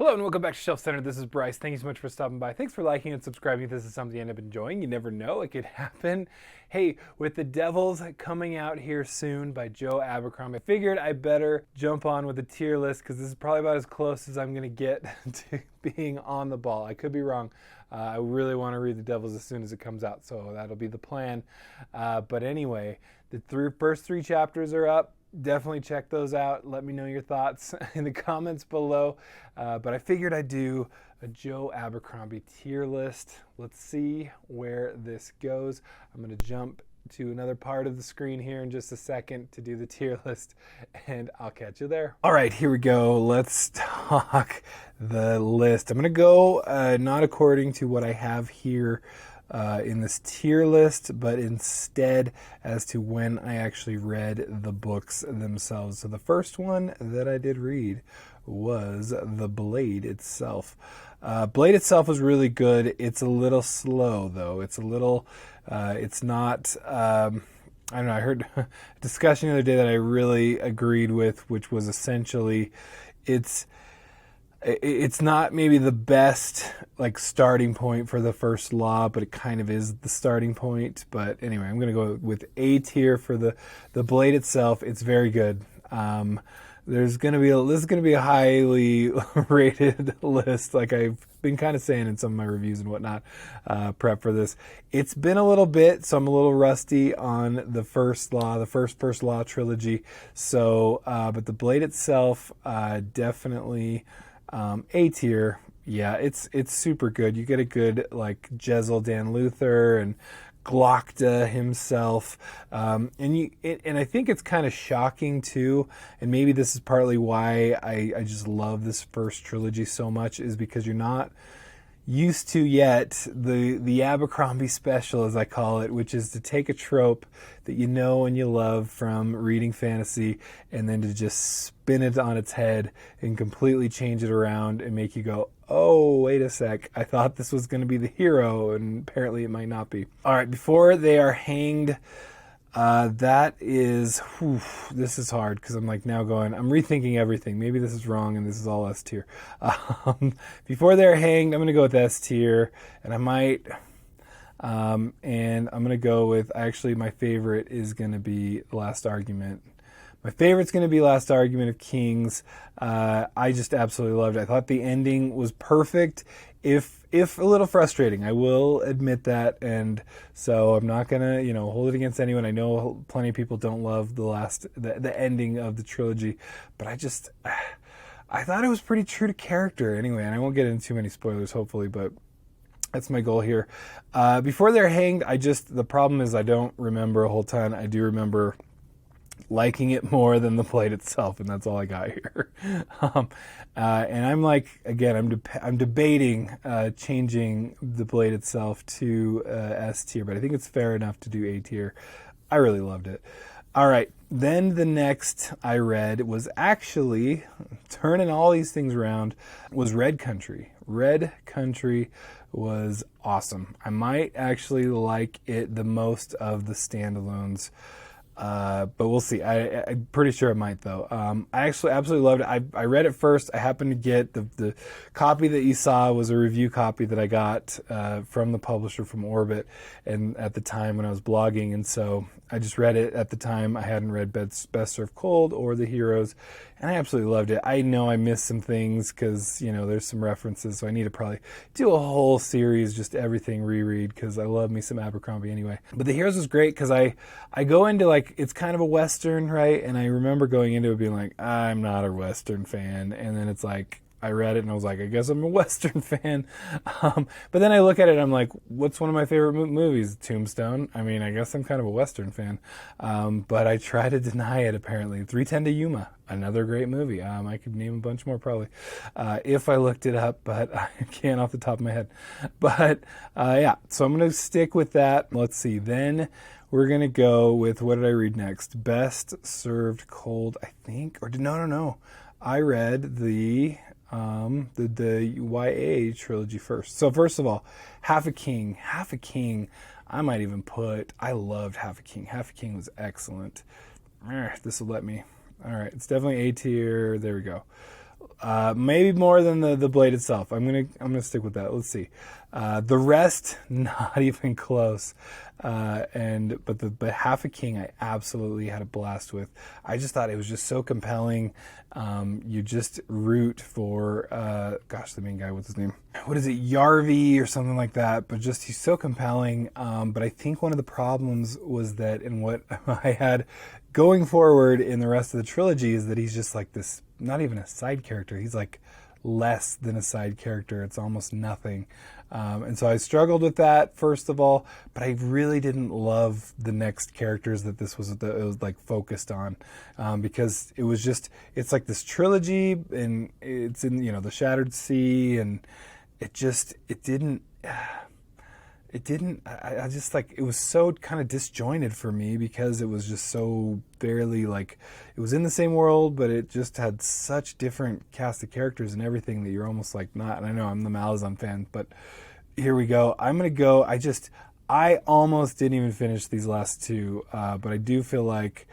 Hello and welcome back to Shelf Center. This is Bryce. Thank you so much for stopping by. Thanks for liking and subscribing if this is something you end up enjoying. You never know, it could happen. Hey, with The Devils coming out here soon by Joe Abercrombie, I figured I better jump on with a tier list because this is probably about as close as I'm going to get to being on the ball. I could be wrong. I really want to read The Devils as soon as it comes out, so that'll be the plan. But anyway, the first three chapters are up. Definitely check those out. Let me know your thoughts in the comments below. But I figured I'd do a Joe Abercrombie tier list. Let's see where this goes. I'm going to jump to another part of the screen here in just a second to do the tier list, and I'll catch you there. All right, here we go. Let's talk the list. I'm going to go not according to what I have here in this tier list, but instead as to when I actually read the books themselves. So the first one that I did read was The Blade itself. Blade itself was really good. It's a little slow though. It's a little, it's not, I don't know, I heard a discussion the other day that I really agreed with, which was essentially it's not maybe the best like starting point for the First Law, but it kind of is the starting point. But anyway, I'm going to go with A tier for the Blade itself. It's very good. This is going to be a highly rated list, like I've been kind of saying in some of my reviews and whatnot. Prep for this. It's been a little bit, so I'm a little rusty on the First Law, the First Law Trilogy. So, but the Blade itself, definitely. A tier, yeah, it's super good. You get a good like Jezzel Dan Luther and Glockta himself, and I think it's kind of shocking too. And maybe this is partly why I just love this first trilogy so much, is because you're not used to yet the Abercrombie special, as I call it, which is to take a trope that you know and you love from reading fantasy and then to just spin it on its head and completely change it around and make you go, oh, wait a sec, I thought this was going to be the hero, and apparently it might not be. All right, Before They Are Hanged, that is, whew, this is hard because I'm like now going, I'm rethinking everything. Maybe this is wrong and this is all S tier. Before They're Hanged, I'm going to go with S tier, and I might, and I'm going to go with, actually my favorite is going to be Last Argument. My favorite's going to be Last Argument of Kings. I just absolutely loved it. I thought the ending was perfect, if a little frustrating. I will admit that, and so I'm not gonna, hold it against anyone. I know plenty of people don't love the ending of the trilogy, but I thought it was pretty true to character anyway. And I won't get into too many spoilers, hopefully, but that's my goal here. Before They're Hanged, the problem is I don't remember a whole ton. I do remember liking it more than the Blade itself, and that's all I got here. And I'm like, again, I'm debating changing the Blade itself to S tier, but I think it's fair enough to do A tier. I really loved it. All right, then the next I read was actually, turning all these things around, was Red Country. Red Country was awesome. I might actually like it the most of the standalones. But we'll see. I'm pretty sure it might, though. I actually absolutely loved it. I read it first. I happened to get the copy that you saw was a review copy that I got from the publisher, from Orbit, and at the time when I was blogging, and so I just read it at the time. I hadn't read Best Served Cold or The Heroes, and I absolutely loved it. I know I missed some things because, there's some references, so I need to probably do a whole series, just everything reread, because I love me some Abercrombie anyway. But The Heroes was great because I go into, like, it's kind of a Western, right? And I remember going into it being like, I'm not a Western fan. And then it's like, I read it and I was like, I guess I'm a Western fan. But then I look at it and I'm like, what's one of my favorite movies? Tombstone. I mean, I guess I'm kind of a Western fan. But I try to deny it, apparently. 3:10 to Yuma, another great movie. I could name a bunch more probably if I looked it up, but I can't off the top of my head. But yeah, so I'm going to stick with that. Let's see. Then we're going to go with, what did I read next? Best Served Cold, I think. Or no. I read the YA trilogy first. So first of all, Half a King. I might even put, I loved Half a King. Half a King was excellent. This will let me. All right, it's definitely A tier. There we go. Maybe more than the blade itself. I'm gonna stick with that. Let's see. The rest, not even close. But Half a King, I absolutely had a blast with. I just thought it was just so compelling. You just root for, the main guy, what's his name? What is it, Yarvi or something like that? But just, he's so compelling. But I think one of the problems was that in what I had going forward in the rest of the trilogy is that he's just like this, not even a side character. He's like less than a side character. It's almost nothing. And so I struggled with that, first of all, but I really didn't love the next characters that it was like focused on, because it was just, it's like this trilogy, and it's in, the Shattered Sea, and it didn't, I just like, it was so kind of disjointed for me because it was just so barely like, it was in the same world, but it just had such different cast of characters and everything that you're almost like not, and I know I'm the Malazan fan, but here we go. I almost didn't even finish these last two, but I do feel like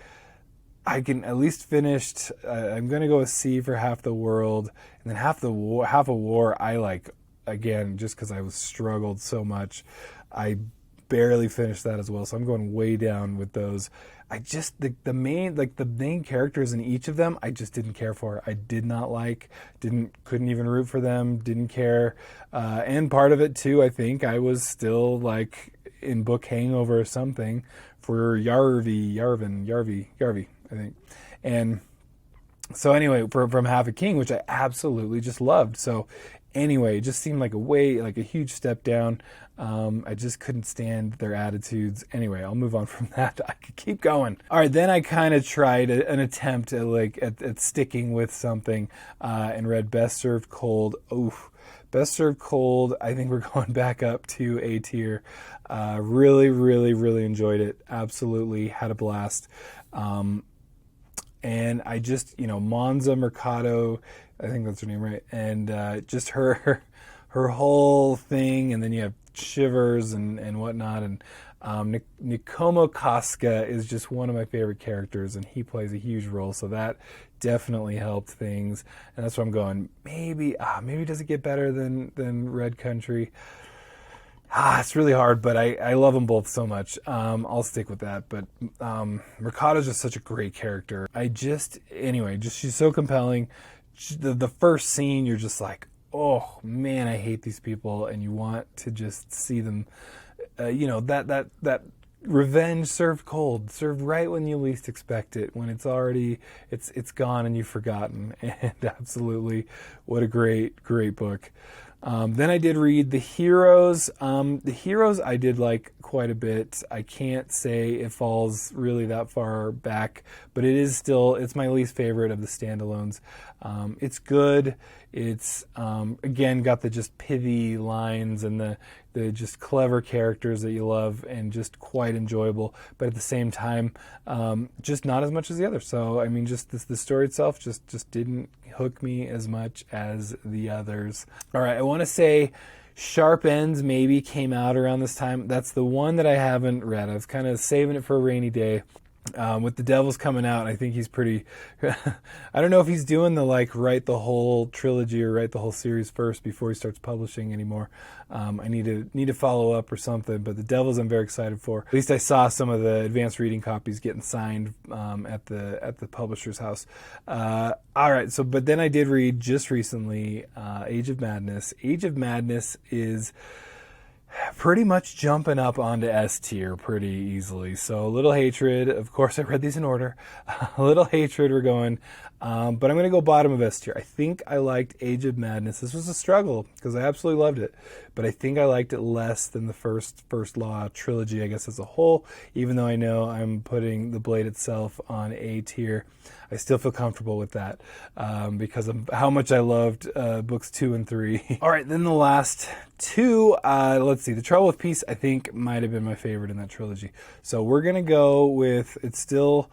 I can at least finish. I'm going to go with C for Half the World, and then Half a War, I like, again, just because I was struggled so much, I barely finished that as well. So I'm going way down with those. I just, the main characters in each of them, I just didn't care for. I did not like, couldn't even root for them, didn't care. And part of it too, I think I was still like in book hangover or something for Yarvi, I think. And so anyway, from Half a King, which I absolutely just loved. So anyway, it just seemed like a huge step down. I just couldn't stand their attitudes. Anyway, I'll move on from that. I could keep going. All right, then I kind of tried an attempt at sticking with something, and read Best Served Cold. Oof. Best Served Cold, I think we're going back up to A tier. Really, really, really enjoyed it. Absolutely had a blast. And I just, Monza Mercado, I think that's her name, right? And just her whole thing, and then you have Shivers and whatnot, and Nikomo Casca is just one of my favorite characters, and he plays a huge role, so that definitely helped things. And that's where I'm going, maybe does it get better than Red Country? It's really hard, but I love them both so much. I'll stick with that. But Mercado's just such a great character. She's so compelling. The first scene, you're just like, oh man, I hate these people, and you want to just see them. That revenge served cold, served right when you least expect it, when it's already it's gone and you've forgotten. And absolutely, what a great book. Then I did read The Heroes. The Heroes I did like quite a bit. I can't say it falls really that far back, but it's my least favorite of the standalones. It's good. It's, again, got the just pithy lines and the just clever characters that you love, and just quite enjoyable, but at the same time, just not as much as the others. So, I mean, just the story itself just didn't hook me as much as the others. All right, I want to say Sharp Ends maybe came out around this time. That's the one that I haven't read. I was kind of saving it for a rainy day. With The Devil's coming out, I think he's pretty, I don't know if he's doing the write the whole trilogy or write the whole series first before he starts publishing anymore. I need to follow up or something, but The Devil's I'm very excited for. At least I saw some of the advanced reading copies getting signed at the publisher's house. All right, but then I did read just recently Age of Madness. Age of Madness is pretty much jumping up onto S tier pretty easily. So Little Hatred, of course I read these in order. Little Hatred we're going, but I'm going to go bottom of S tier. I think I liked Age of Madness. This was a struggle because I absolutely loved it, but I think I liked it less than the First Law Trilogy, I guess, as a whole. Even though I know I'm putting the Blade itself on A tier, I still feel comfortable with that because of how much I loved books 2 and 3. All right, then the last two, let's see. The Trouble with Peace, I think, might have been my favorite in that trilogy. So we're going to go with, it's still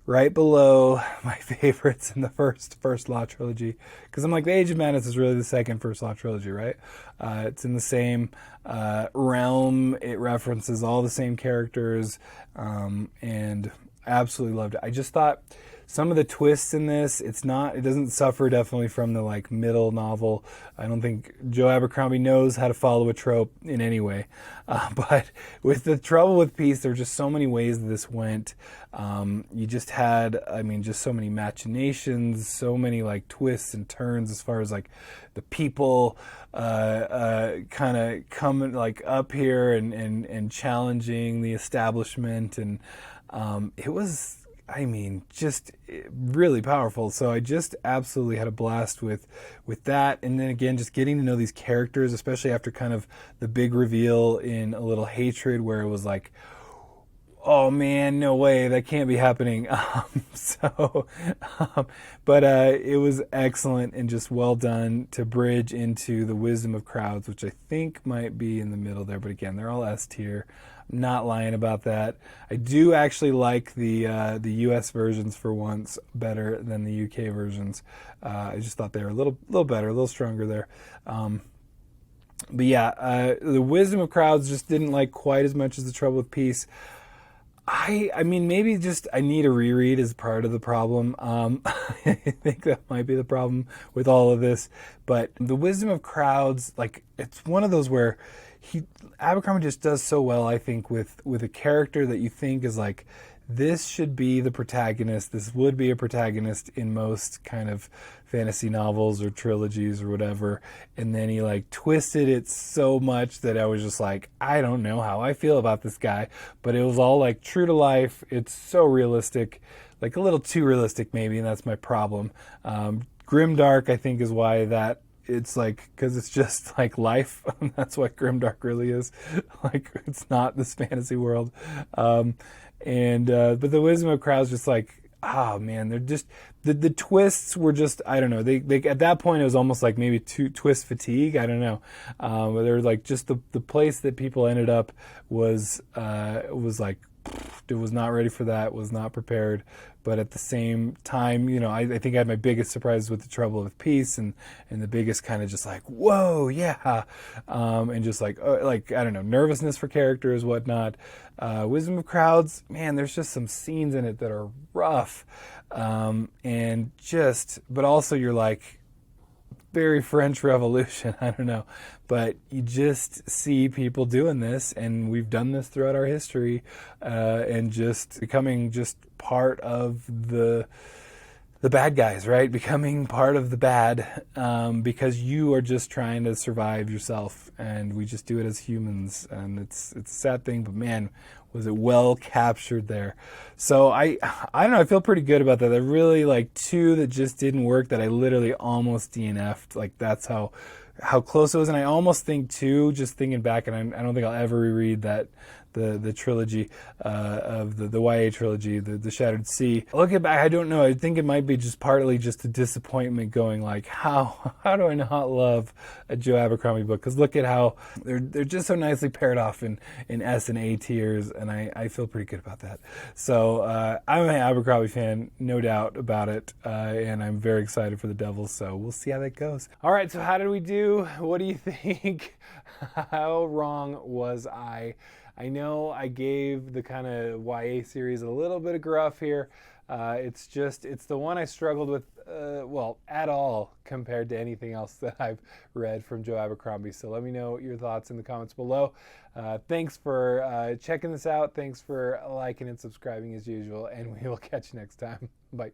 right below my favorites in the First Law Trilogy, because I'm like, the Age of Madness is really the second First Law Trilogy, right? It's in the same realm. It references all the same characters, and absolutely loved it. I just thought, some of the twists in this, it doesn't suffer definitely from the like middle novel. I don't think Joe Abercrombie knows how to follow a trope in any way. But with The Trouble with Peace, there were just so many ways that this went. You just had, I mean, just so many machinations, so many like twists and turns as far as like the people kind of coming like up here and challenging the establishment, and it was, I mean, just really powerful. So I just absolutely had a blast with that. And then again, just getting to know these characters, especially after kind of the big reveal in A Little Hatred, where it was like, oh man, no way, that can't be happening. But it was excellent and just well done to bridge into The Wisdom of Crowds, which I think might be in the middle there. But again, they're all S tier. I'm not lying about that. I do actually like the U.S. versions for once better than the U.K. versions. I just thought they were a little better, a little stronger there. But yeah, The Wisdom of Crowds just didn't like quite as much as The Trouble with Peace. I mean, maybe just I need a reread as part of the problem. I think that might be the problem with all of this. But The Wisdom of Crowds, like, it's one of those where Abercrombie just does so well, I think, with a character that you think is like, this should be the protagonist. This would be a protagonist in most kind of fantasy novels or trilogies or whatever. And then he like twisted it so much that I was just like, I don't know how I feel about this guy. But it was all like true to life. It's so realistic, like a little too realistic maybe, and that's my problem. Grimdark, I think, is why that it's like, because it's just like life. That's what Grimdark really is. Like, it's not this fantasy world. But The Wisdom of Crowds, just like, oh man, they're just the twists were just, I don't know. They at that point it was almost like maybe twist fatigue. I don't know. But they're like just the place that people ended up was like, it was not ready for that, was not prepared. But at the same time, you know, I think I had my biggest surprise with The Trouble with Peace, and the biggest kind of just like, whoa, yeah, and just like I don't know, nervousness for characters, whatnot. Wisdom of Crowds, man, there's just some scenes in it that are rough, and just, but also you're like, very French Revolution, I don't know, but you just see people doing this, and we've done this throughout our history, and just becoming just part of the bad guys, right? Becoming part of the bad, because you are just trying to survive yourself, and we just do it as humans, and it's a sad thing, but man, was it well captured there. So I don't know, I feel pretty good about that. There really like two that just didn't work that I literally almost DNF'd. Like, that's how close it was. And I almost think too, just thinking back, and I don't think I'll ever reread that the trilogy of the YA trilogy, the Shattered Sea. Looking back, I don't know. I think it might be just partly just a disappointment, going like, how do I not love a Joe Abercrombie book? Because look at how they're just so nicely paired off in S and A tiers, and I feel pretty good about that. So I'm an Abercrombie fan, no doubt about it, and I'm very excited for The Devils. So we'll see how that goes. All right, so how did we do? What do you think? How wrong was I? I know I gave the kind of YA series a little bit of gruff here. It's the one I struggled with, at all compared to anything else that I've read from Joe Abercrombie. So let me know your thoughts in the comments below. Thanks for checking this out. Thanks for liking and subscribing as usual, and we will catch you next time. Bye.